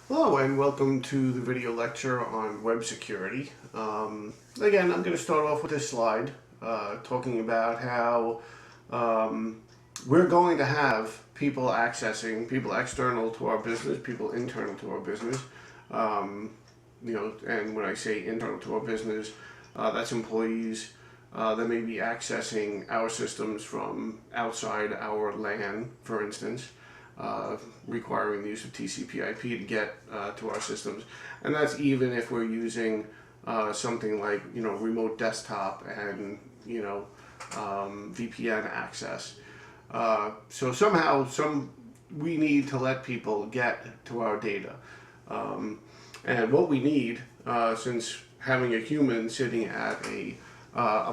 Hello and welcome to the video lecture on web security. Again, I'm going to start off with this slide talking about how we're going to have people accessing, people external to our business, people internal to our business. And when I say internal to our business, that's employees that may be accessing our systems from outside our LAN, for instance. Requiring the use of TCP/IP to get to our systems, and that's even if we're using something like remote desktop and VPN access. So somehow we need to let people get to our data, and what we need, since having a human sitting at a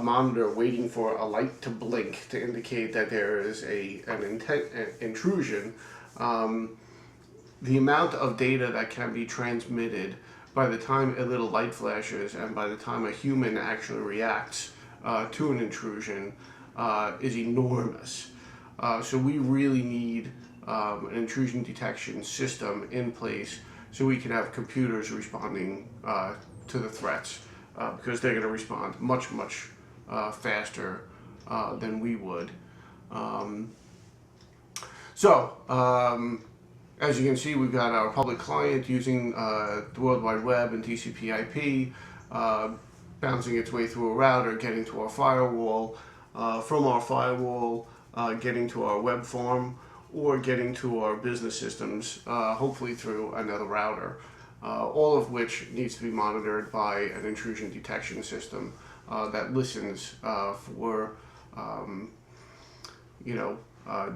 monitor waiting for a light to blink to indicate that there is an intrusion. The amount of data that can be transmitted by the time a little light flashes and by the time a human actually reacts to an intrusion is enormous. So we really need an intrusion detection system in place so we can have computers responding to the threats, because they're going to respond much faster than we would. As you can see, we've got our public client using the World Wide Web and TCP/IP, bouncing its way through a router, getting to our firewall, from our firewall getting to our web farm, or getting to our business systems, hopefully through another router, all of which needs to be monitored by an intrusion detection system that listens for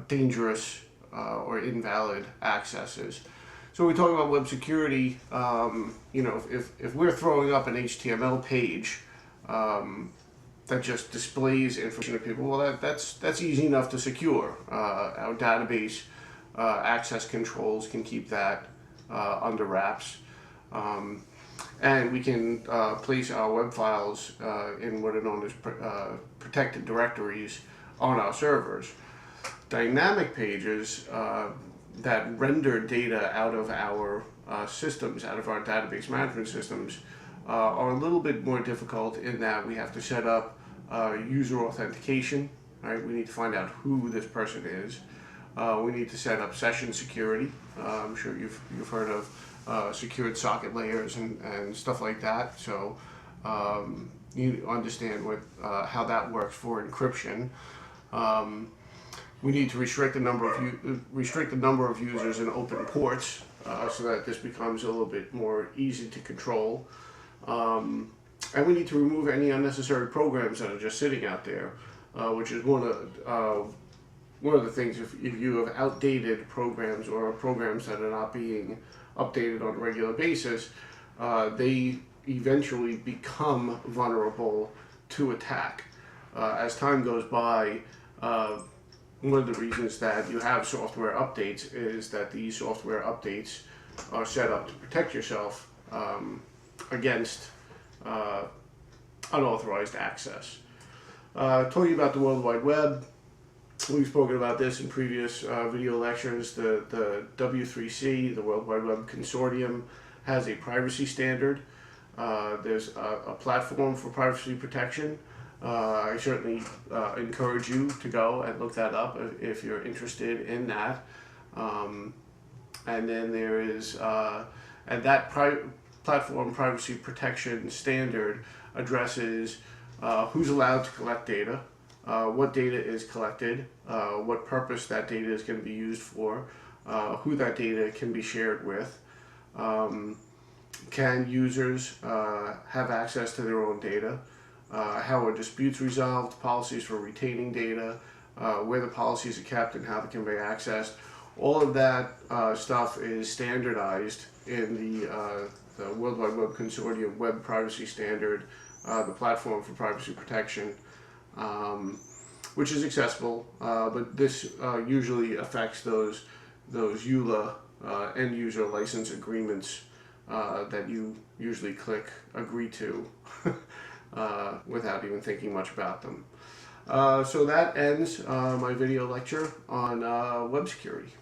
dangerous or invalid accesses. So when we talk about web security, if we're throwing up an HTML page that just displays information to people, well, that's easy enough to secure. Our database access controls can keep that under wraps, and we can place our web files in what are known as protected directories on our servers. Dynamic pages that render data out of our systems, out of our database management systems, are a little bit more difficult in that we have to set up user authentication. Right? We need to find out who this person is. We need to set up session security. I'm sure you've heard of secured socket layers and stuff like that. So you understand how that works for encryption. We need to restrict the number of users in open ports so that this becomes a little bit more easy to control. And we need to remove any unnecessary programs that are just sitting out there, which is one of the things. If you have outdated programs or programs that are not being updated on a regular basis, they eventually become vulnerable to attack. As time goes by, one of the reasons that you have software updates is that these software updates are set up to protect yourself against unauthorized access. Talking about the World Wide Web, we've spoken about this in previous video lectures. The W3C, the World Wide Web Consortium, has a privacy standard. There's a platform for privacy protection. I certainly encourage you to go and look that up if you're interested in that. And then there is, and that platform privacy protection standard addresses who's allowed to collect data, what data is collected, what purpose that data is going to be used for, who that data can be shared with, can users have access to their own data, how are disputes resolved, policies for retaining data, where the policies are kept and how they can be accessed. All of that stuff is standardized in the World Wide Web Consortium Web Privacy Standard, the platform for privacy protection, which is accessible, but this usually affects those EULA end user license agreements that you usually click agree to without even thinking much about them. So that ends my video lecture on web security.